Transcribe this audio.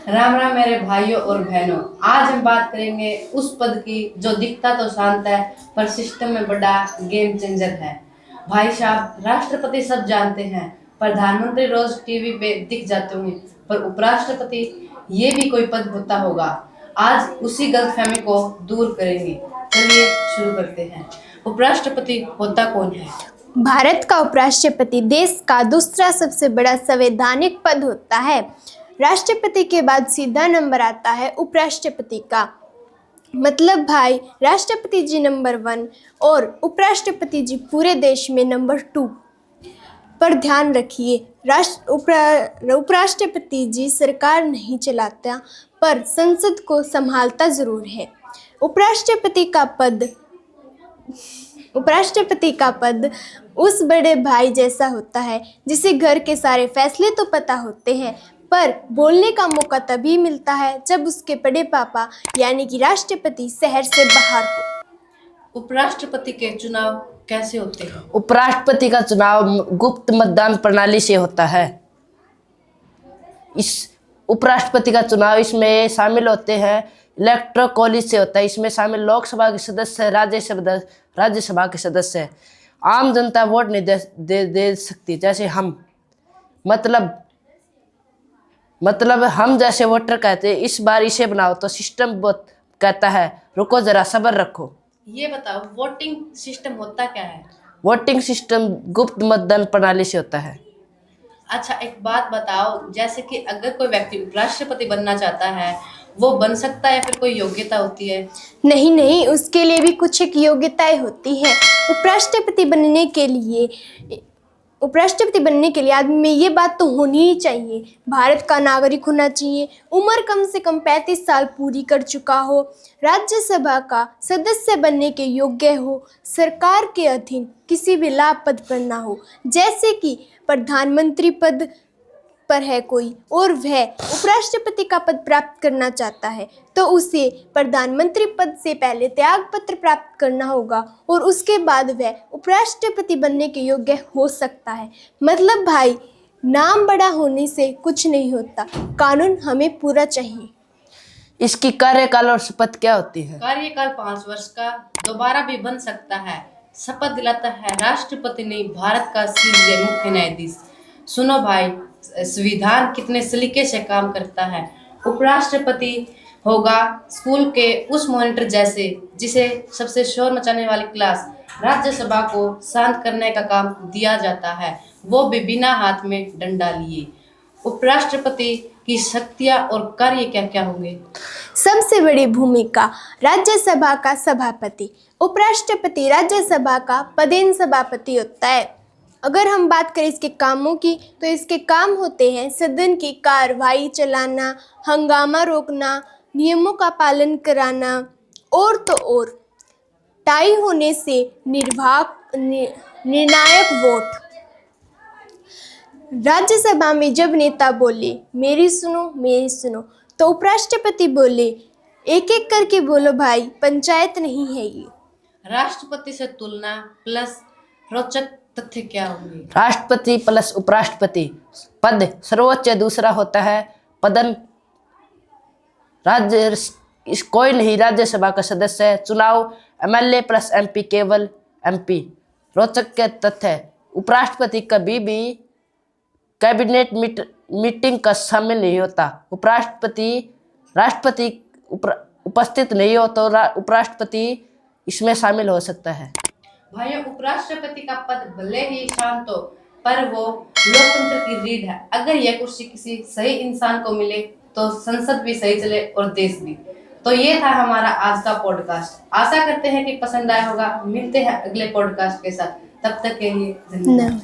राम राम मेरे भाइयों और बहनों। आज हम बात करेंगे उस पद की जो दिखता तो शांत है पर सिस्टम में बड़ा गेम चेंजर है। भाई साहब, राष्ट्रपति सब जानते हैं, प्रधानमंत्री रोज टीवी पे दिख जाते होंगे, पर उपराष्ट्रपति ये भी कोई पद होता होगा? आज उसी गलतफहमी को दूर करेंगे। चलिए शुरू करते हैं। उपराष्ट्रपति होता कौन है? भारत का उपराष्ट्रपति देश का दूसरा सबसे बड़ा संवैधानिक पद होता है। राष्ट्रपति के बाद सीधा नंबर आता है उपराष्ट्रपति का। मतलब भाई, राष्ट्रपति जी नंबर 1 और उपराष्ट्रपति जी पूरे देश में नंबर 2 पर ध्यान रखिए। उपराष्ट्रपति जी सरकार नहीं चलाता पर संसद को संभालता जरूर है। उपराष्ट्रपति का पद उस बड़े भाई जैसा होता है जिसे घर के सारे फैसले तो पता होते हैं, पर बोलने का मौका तभी मिलता है जब उसके बड़े पापा यानी कि राष्ट्रपति शहर से बाहर हो। उपराष्ट्रपति के चुनाव कैसे होते हैं? उपराष्ट्रपति का चुनाव गुप्त मतदान प्रणाली से होता है। इस उपराष्ट्रपति का चुनाव इसमें शामिल होते हैं इलेक्टोरल कॉलेज से होता है। इसमें शामिल लोकसभा के सदस्य, राज्यसभा के सदस्य। आम जनता वोट नहीं दे सकती। जैसे हम मतलब हम जैसे वोटर कहते हैं इस बार इसे बनाओ, तो सिस्टम कहता है रुको जरा सब्र रखो। ये बताओ, वोटिंग सिस्टम होता क्या है? वोटिंग सिस्टम गुप्त मतदान प्रणाली से होता है। अच्छा, एक बात बताओ, जैसे कि अगर कोई व्यक्ति उपराष्ट्रपति बनना चाहता है, वो बन सकता है या फिर कोई योग्यता होती है? नहीं, उसके लिए भी कुछ एक योग्यताएं होती हैं। उपराष्ट्रपति बनने के लिए आदमी में ये बात तो होनी ही चाहिए, भारत का नागरिक होना चाहिए, उम्र कम से कम 35 साल पूरी कर चुका हो, राज्यसभा का सदस्य बनने के योग्य हो, सरकार के अधीन किसी भी लाभ पद पर ना हो, जैसे कि प्रधानमंत्री पद पर है कोई और वह उपराष्ट्रपति का पद प्राप्त करना चाहता है, तो उसे प्रधानमंत्री पद से पहले त्याग पत्र प्राप्त करना होगा और उसके बाद वह उपराष्ट्रपति बनने के योग्य हो सकता है। मतलब भाई, नाम बड़ा होने से कुछ नहीं होता, कानून हमें पूरा चाहिए। इसकी कार्यकाल और शपथ क्या होती है? कार्यकाल 5 वर्ष का, दोबारा भी बन सकता है। शपथ दिलाता है राष्ट्रपति ने, भारत का सीधे मुख्य न्यायाधीश। सुनो भाई, संविधान कितने सलीके से काम करता है। उपराष्ट्रपति होगा स्कूल के उस मॉनिटर जैसे जिसे सबसे शोर मचाने वाली क्लास राज्यसभा को शांत करने का काम दिया जाता है, वो भी बिना हाथ में डंडा लिए। उपराष्ट्रपति की शक्तियां और कार्य क्या क्या होंगे? सबसे बड़ी भूमिका राज्यसभा का सभापति। उपराष्ट्रपति राज्यसभा का पदेन सभापति होता है। अगर हम बात करें इसके कामों की, तो इसके काम होते हैं सदन की कार्रवाई चलाना, हंगामा रोकना, नियमों का पालन कराना और तो और टाई होने से निर्णायक वोट। राज्यसभा में जब नेता बोले मेरी सुनो, तो उपराष्ट्रपति बोले एक एक करके बोलो भाई, पंचायत नहीं है ये। राष्ट्रपति से तुलना प्लस रोचक तथ्य क्या होंगे? राष्ट्रपति प्लस उपराष्ट्रपति पद सर्वोच्च दूसरा होता है। पदन कोई नहीं राज्यसभा का सदस्य है। चुनाव एमएलए प्लस एमपी, केवल एमपी। रोचक के तथ्य, उपराष्ट्रपति कभी भी कैबिनेट मीटिंग का शामिल नहीं होता। राष्ट्रपति उपस्थित नहीं हो तो उपराष्ट्रपति इसमें शामिल हो सकता है। भाइयों, उपराष्ट्रपति का पद भले ही शांत हो, पर वो लोकतंत्र की रीढ़ है। अगर यह कुर्सी किसी सही इंसान को मिले तो संसद भी सही चले और देश भी। तो ये था हमारा आज का पॉडकास्ट। आशा करते हैं कि पसंद आया होगा। मिलते हैं अगले पॉडकास्ट के साथ, तब तक के लिए धन्यवाद।